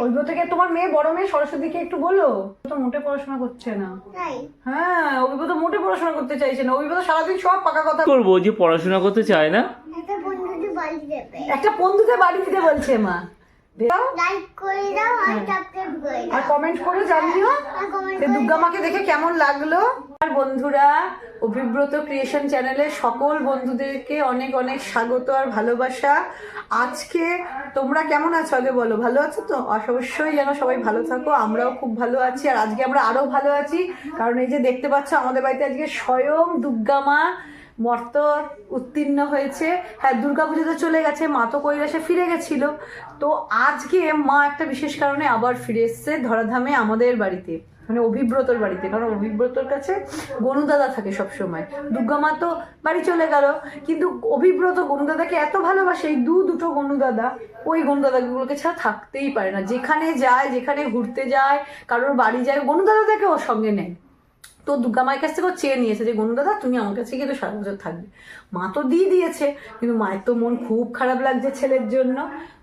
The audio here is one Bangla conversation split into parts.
ওই থেকে তোমার মেয়ে বড় মেয়ে সরস্বতীকে একটু বলো, তো মোটে পড়াশোনা করছে না। হ্যাঁ, অভিব্রত মোটে পড়াশোনা করতে চাইছে না। অভিব্রত সারাদিন সব পাকা কথা করবো, যে পড়াশোনা করতে চায় না। একটা বন্ধুকে বাড়ি দিতে বলছে মা। লাইক করে দাও আর সাবস্ক্রাইব করে দাও আর কমেন্ট করে জানিও যে দুর্গা মাকে দেখে কেমন লাগলো। আর বন্ধুরা, অভিব্রত ক্রিয়েশন চ্যানেলের সকল বন্ধুদেরকে অনেক অনেক স্বাগত আর ভালোবাসা। আজকে তোমরা কেমন আছো আগে বলো, ভালো আছো তো? অবশ্যই যেন সবাই ভালো থাকো, আমরাও খুব ভালো আছি। আর আজকে আমরা আরো ভালো আছি, কারণ এই যে দেখতে পাচ্ছ আমাদের বাড়িতে আজকে স্বয়ং দুর্গা মা মর্ত উত্তীর্ণ হয়েছে। হ্যাঁ, দুর্গাপুজো তো চলে গেছে, মা তো কৈলাসে ফিরে গেছিল। তো আজকে মা একটা বিশেষ কারণে আবার ফিরে এসছে ধরাধামে আমাদের বাড়িতে, মানে অভিব্রতর বাড়িতে। কারণ অভিব্রতর কাছে গনুদাদা থাকে সবসময়। দুর্গা মা তো বাড়ি চলে গেল, কিন্তু অভিব্রত গনুদাদাকে এত ভালোবাসে, এই দুটো গনুদাদা, ওই গনুদাদাগুলোকে ছাড়া থাকতেই পারে না। যেখানে যায়, যেখানে ঘুরতে যায়, কারোর বাড়ি যায়, গনুদাদাকে ওর সঙ্গে নেয়। তো দুর্গা মায়ের কাছ থেকেও চেয়ে নিয়েছে যে গনুদাদা তুমি আমার কাছে গিয়ে তো সারা বছর থাকবে। মা তো দিয়ে দিয়েছে, কিন্তু মায়ের তো মন খুব খারাপ লাগছে ছেলের জন্য।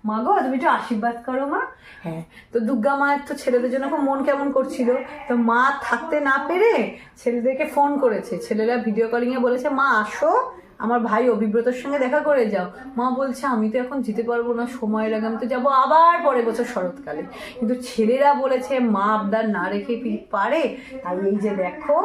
মা গো, তুমি একটু আশীর্বাদ করো মা। হ্যাঁ, তো দুর্গা মায়ের তো ছেলেদের জন্য খুব মন কেমন করছিল। তো মা থাকতে না পেরে ছেলেদেরকে ফোন করেছে। ছেলেরা ভিডিও কলিংয়ে বলেছে মা আসো, আমার ভাই অভিব্রতর সঙ্গে দেখা করে যাও। মা বলছে আমি তো এখন যেতে পারবো না, সময় লাগে, আমি তো যাবো আবার পরের বছর শরৎকালে। কিন্তু ছেলেরা বলেছে মা আবদার না রেখে পারে। তাই এই যে দেখো,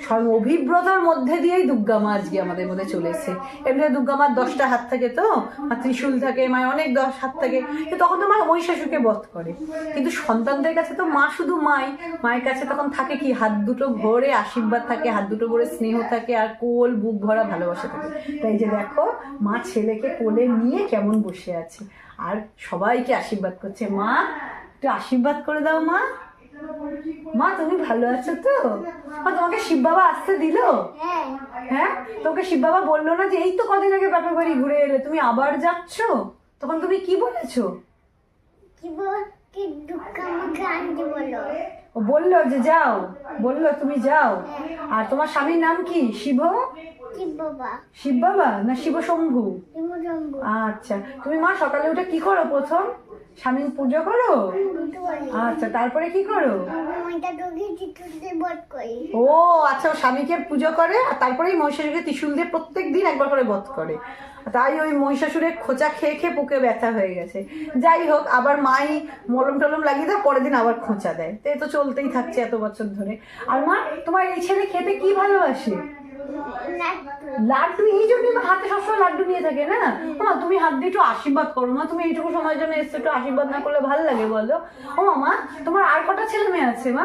স্বয়ং অভিব্রতর মধ্যে দিয়েই দুর্গা মা আজকে আমাদের মধ্যে চলেছে। এমনি দুর্গা মার 10টা হাত থাকে, তো মা ত্রিশূল থাকে, মায়ের অনেক 10 হাত থাকে, তখন তো মা মহিষাসুরকে বধ করে। কিন্তু সন্তানদের কাছে তো মা শুধু মায়ের কাছে তখন থাকে কি, হাত দুটো ভরে আশীর্বাদ থাকে, হাত দুটো ভরে স্নেহ থাকে, আর কোল বুক ভরা ভালোবাসা থাকে। তাই যে দেখো, মা ছেলেকে কোলে নিয়ে কেমন বসে আছে আর সবাইকে আশীর্বাদ করছে। মা একটু আশীর্বাদ করে দাও মা। মা তুমি ভালো আছো তো? মা তোমাকে শিব বাবা আসতে দিল? হ্যাঁ, তোমাকে শিব বাবা বললো না যে এই তো কদিন আগে বাপের বাড়ি ঘুরে এলে, তুমি আবার যাচ্ছ? তখন তুমি কি বলেছো? ও বললো যে যাও, বললো তুমি যাও। আর তোমার স্বামীর নাম কি? শিব বাবা না শিব শম্ভু? আচ্ছা, তুমি মা সকালে উঠে কি করো? প্রথম স্বামীর পুজো করো? আচ্ছা, তারপরে কি করো? ও আচ্ছা, ও স্বামীকে পুজো করে আর তারপরেই মহিষাসুরকে ত্রিশূল দিয়ে প্রত্যেক দিন একবার করে বধ করে। তাই ওই মহিষাসুরের খোঁচা খেয়ে খেয়ে বুকে ব্যথা হয়ে গেছে। যাই হোক, আবার মাই মলম টলম লাগিয়ে দেয়, পরের দিন আবার খোঁচা দেয়। তো এ তো চলতেই থাকছে এত বছর ধরে। আর মা, তোমার এই ছেলে খেতে কি ভালোবাসে? লাড্ডু। এই জন্য হাতে সবসময় লাড্ডু নিয়ে থাকে না? মা তুমি হাত দিয়ে একটু আশীর্বাদ করো মা, তুমি এইটুকু সময়ের জন্য এসছো, একটু আশীর্বাদ না করলে ভালো লাগে বলো? ও মা, তোমার আর কটা ছেলে মেয়ে আছে মা?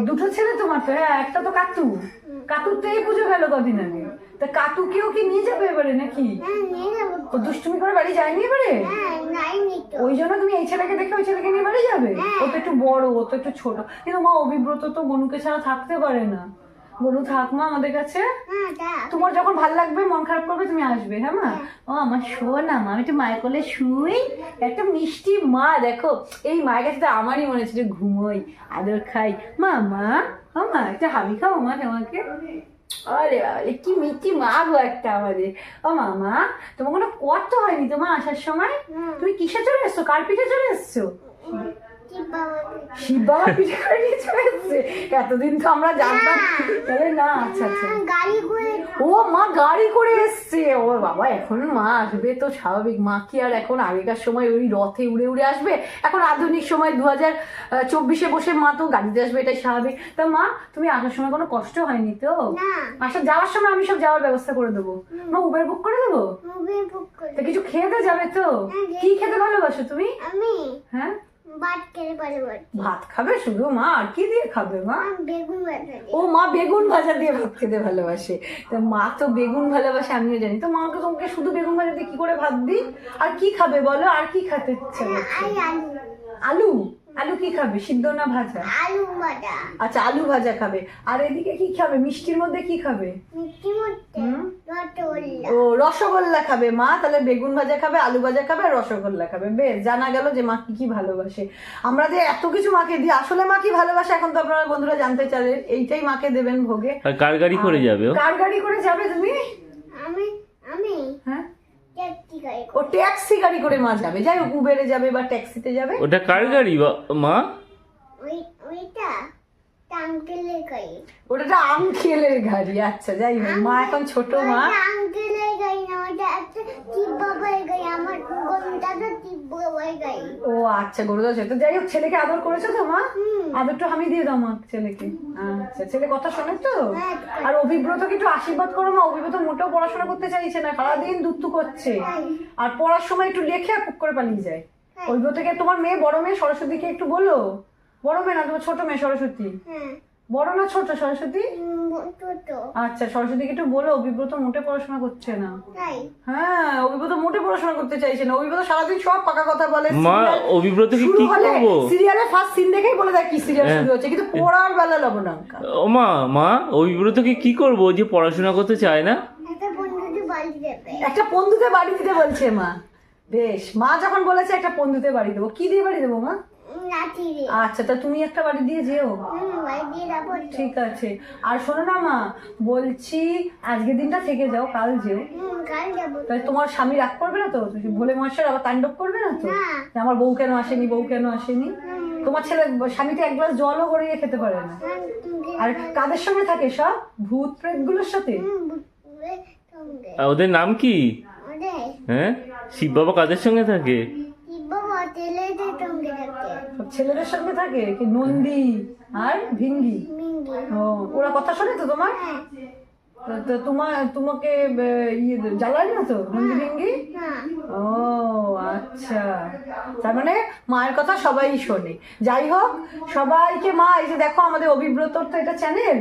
দুটো ছেলে তোমার তো? হ্যাঁ, একটা তো কাতু। কাতুর তো এই পুজো গেল কদিন আগে। তা কাতুকেও কি নিয়ে যাবে এবারে নাকি? ও দুষ্টুমি করে বাড়ি যায়নি এবারে? ওই জন্য তুমি এই ছেলেকে দেখে ওই ছেলেকে নিয়ে বাড়ি যাবে? ও তো একটু বড়, ও তো একটু ছোট। কিন্তু মা অভিব্রত তো গনুকে ছাড়া থাকতে পারে না। গনু থাক মা আমাদের কাছে। তোমার যখন ভাল লাগবে, মন খারাপ করবে, তুমি আসবে। হ্যাঁ মা? ও আমার শোনা মা, আমি একটু মায়ের কোলে শুই। একটা মিষ্টি মা, দেখো এই মায়ের কাছে তো আমারই মনে হচ্ছে যে ঘুমোই, আদর খাই। মা একটা হাবি খাও মা তোমাকে। আরে আরে কি মিষ্টি মা গো একটা আমাদের। ও মামা, তোমার কোনো কষ্ট হয়নি তোমার আসার সময়? তুমি কিসে চলে এসছো? কার পিঠে চলে এসছো? শিব বাবা পিঠে করে নিয়ে চলে এসছে। এতদিন তো আমরা জানতাম তাহলে না। আচ্ছা আচ্ছা, ও মা গাড়ি করে এসছে। ও বাবা, এখন মা আসবে তো স্বাভাবিক। মা কি আর এখন আগেকার সময় ওই রথে উড়ে উড়ে আসবে? এখন আধুনিক সময় 2024-এ বসে মা তো গাড়িতে আসবে, এটাই স্বাভাবিক। তা মা, তুমি আসার সময় কোনো কষ্ট হয়নি তো? যাওয়ার সময় আমি সব যাওয়ার ব্যবস্থা করে দেবো। মা উবের বুক করে দেবো? তা কিছু খেতে যাবে তো? কি খেতে ভালোবাসো তুমি? হ্যাঁ, ভাত খাবে শুধু মা? আর কি দিয়ে খাবে মা? ও মা বেগুন ভাজা দিয়ে ভাত খেতে ভালোবাসে। তা মা তো বেগুন ভালোবাসে, আমিও জানি। তো মাকে তোমাকে শুধু বেগুন ভাজা দিয়ে কি করে ভাত দিই? আর কি খাবে বলো? আর কি খেতে ইচ্ছা করছে? আলু? আলু কি খাবে, সিদ্ধ না ভাজা? আচ্ছা, আলু ভাজা খাবে। আর এদিকে কি খাবে? মিষ্টির মধ্যে কি খাবে? ও রসগোল্লা খাবে মা। তাহলে বেগুন ভাজা খাবে, আলু ভাজা খাবে, আর রসগোল্লা খাবে। বেশ, জানা গেল যে মা কি ভালোবাসে। আমরা যে এত কিছু মাকে দিই, আসলে মা কি ভালোবাসে এখন তো আপনারা বন্ধুরা জানতে চাইলেন। এইটাই মাকে দেবেন ভোগে। আর কার গাড়ি করে যাবে? কার গাড়ি করে যাবে তুমি? আমি হ্যাঁ, ট্যাক্সি গাড়ি ও ট্যাক্সি গাড়ি করে মা যাবে, যাই হোক উবেরে যাবে বা ট্যাক্সিতে যাবে। ওটা কার গাড়ি মা? ওইটা আঙ্কেলের গাড়ি। ওটা একটা আঙ্কেলের গাড়ি, আচ্ছা যাই হোক মা এখন ছোট মা। ওইটা আঙ্কেলের গাড়ি না, ওইটা একটা টিপ বাবার গাড়ি, আমার গরুটা তো টিপ বাবার গাড়ি। ও আচ্ছা গরুদা তো যাই হোক ছেলেকে আদর করেছো তো মা? আদরটা আমি দিয়ে দাও মা ছেলেকে। আচ্ছা ছেলে কথা শোনে তো? হ্যাঁ। আর অভিব্রতকে একটু আশীর্বাদ করো মা, অভিব্রত মোটেও পড়াশোনা করতে চাইছে না, সারাদিন দুত্তু করছে আর পড়ার সময় একটু লেখে আর পুক করে পালিয়ে যায়। অভিব্রতকে তোমার মেয়ে বড় মেয়ে সরস্বতীকে একটু বলো, বড় মেয়ে না তোমার ছোট মেয়ে সরস্বতী? হ্যাঁ বড় না ছোট সরস্বতী? ছোট। আচ্ছা সরস্বতীকে একটু বলো অভিব্রত মোটে পড়াশোনা করছে না। তাই হ্যাঁ অভিব্রত মোটে পড়াশোনা করতে চাইছে না, অভিব্রত সারাদিন সব পাকা কথা বলে। মা অভিব্রতকে কি করবো? সিরিয়ালে ফার্স্ট সিন দেখেই বলে দেয় কি সিরিয়াল শুরু হচ্ছে, কিন্তু পড়ার বেলা লবণাঙ্কা। ও মা মা অভিব্রতকে কি করবো যে পড়াশোনা করতে চায় না? একটা বন্ধুকে বাড়ি দেবে। একটা বন্ধুতে বাড়ি দিতে বলছে মা। বেশ মা যখন বলেছে একটা বন্ধুতে বাড়ি দেবো, কি দিয়ে বাড়ি দেবো মা? লাঠি রে। আচ্ছা তা তুমি একটা বাড়ি দিয়ে যেও। বাড়ি দিয়ে যাবো তো। ঠিক আছে। আর শোনো না মা, বলছি আজকের দিনটা থেকে যাও, কাল যেও। কাল যাবো। তাই তোমার স্বামী রাগ করবে না তো? ভোলে মশাই আবার তাণ্ডব করবে না তো? না। যে আমার বউ কেন আসেনি, বউ কেন আসেনি? তোমার ছেলে স্বামীতে এক গ্লাস জলও গড়িয়ে খেতে পারে না। আর কাদের সঙ্গে থাকে সব? ভূত প্রেত গুলোর সাথে। ওদের নাম কি? হ্যাঁ শিব বাবা কাদের সঙ্গে থাকে? সব ছেলেদের সঙ্গে থাকে কি? নন্দী আর ভিঙ্গি। ও ওরা কথা শোনে তো তোমার? তো তোমাকে ইয়ে জ্বালায় না তো নন্দী ভিঙ্গি? ও আচ্ছা, তার মানে মায়ের কথা সবাই শোনে। যাই হোক সবাইকে মা, এই যে দেখো আমাদের অভিব্রতর তো এটা চ্যানেল,